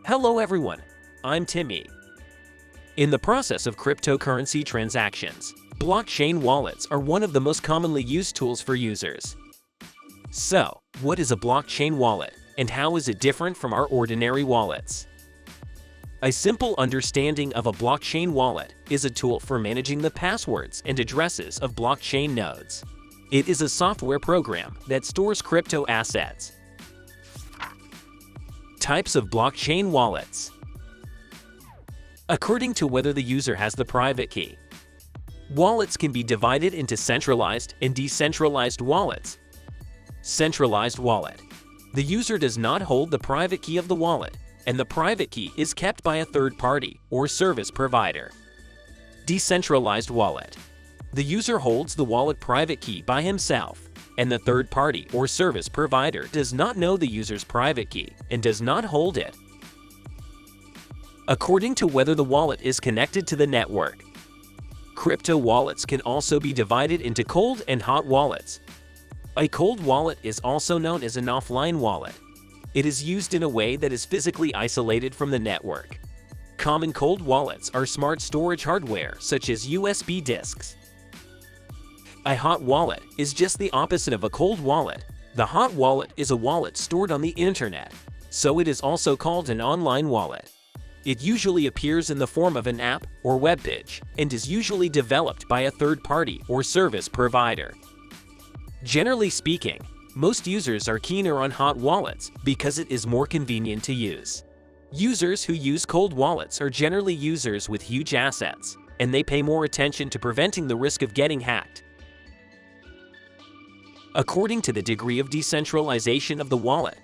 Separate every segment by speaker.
Speaker 1: Hello everyone, I'm Timmy. In the process of cryptocurrency transactions, blockchain wallets are one of the most commonly used tools for users. So, what is a blockchain wallet, and how is it different from our ordinary wallets? A simple understanding of a blockchain wallet is a tool for managing the passwords and addresses of blockchain nodes. It is a software program that stores crypto assets. Types of blockchain wallets. According to whether the user has the private key. Wallets can be divided into centralized and decentralized wallets. Centralized wallet. The user does not hold the private key of the wallet, and the private key is kept by a third party or service provider. Decentralized wallet. The user holds the wallet private key by himself, and the third party or service provider does not know the user's private key and does not hold it. According to whether the wallet is connected to the network. Crypto wallets can also be divided into cold and hot wallets. A cold wallet is also known as an offline wallet. It is used in a way that is physically isolated from the network. Common cold wallets are smart storage hardware such as USB disks. A hot wallet is just the opposite of a cold wallet. The hot wallet is a wallet stored on the internet, so it is also called an online wallet. It usually appears in the form of an app or web page and is usually developed by a third party or service provider. Generally speaking, most users are keener on hot wallets because it is more convenient to use. Users who use cold wallets are generally users with huge assets, and they pay more attention to preventing the risk of getting hacked. According to the degree of decentralization of the wallet.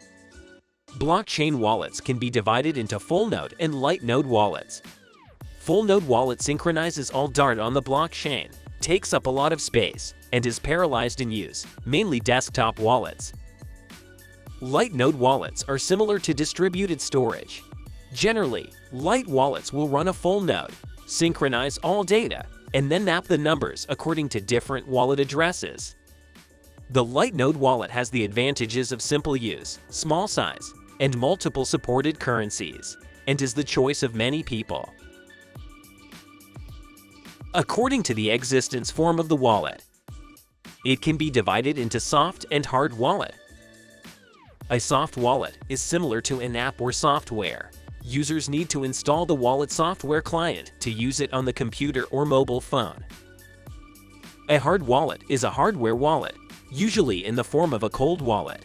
Speaker 1: Blockchain wallets can be divided into full node and light node wallets. Full node wallet synchronizes all data on the blockchain, takes up a lot of space, and is parallelized in use, mainly desktop wallets. Light node wallets are similar to distributed storage. Generally, light wallets will run a full node, synchronize all data, and then map the numbers according to different wallet addresses. The light node wallet has the advantages of simple use, small size, and multiple supported currencies, and is the choice of many people. According to the existence form of the wallet, it can be divided into soft and hard wallet. A soft wallet is similar to an app or software. Users need to install the wallet software client to use it on the computer or mobile phone. A hard wallet is a hardware wallet, usually in the form of a cold wallet.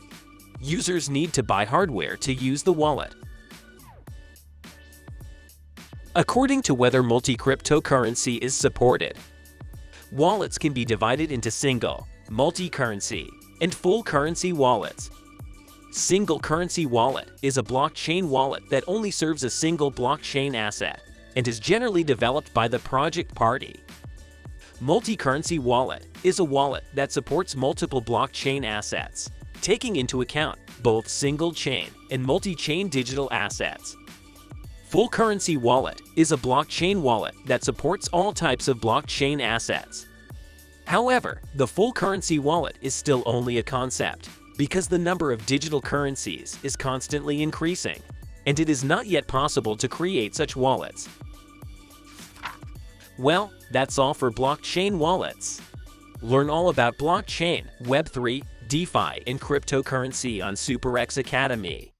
Speaker 1: Users need to buy hardware to use the wallet. According to whether multi-cryptocurrency is supported. Wallets can be divided into single, multi-currency, and full currency wallets. Single currency wallet is a blockchain wallet that only serves a single blockchain asset and is generally developed by the project party. Multi-currency wallet is a wallet that supports multiple blockchain assets, taking into account both single-chain and multi-chain digital assets. Full currency wallet is a blockchain wallet that supports all types of blockchain assets. However, the full currency wallet is still only a concept because the number of digital currencies is constantly increasing, and it is not yet possible to create such wallets. Well, that's all for blockchain wallets. Learn all about blockchain, Web3, DeFi, and cryptocurrency on SuperEx Academy.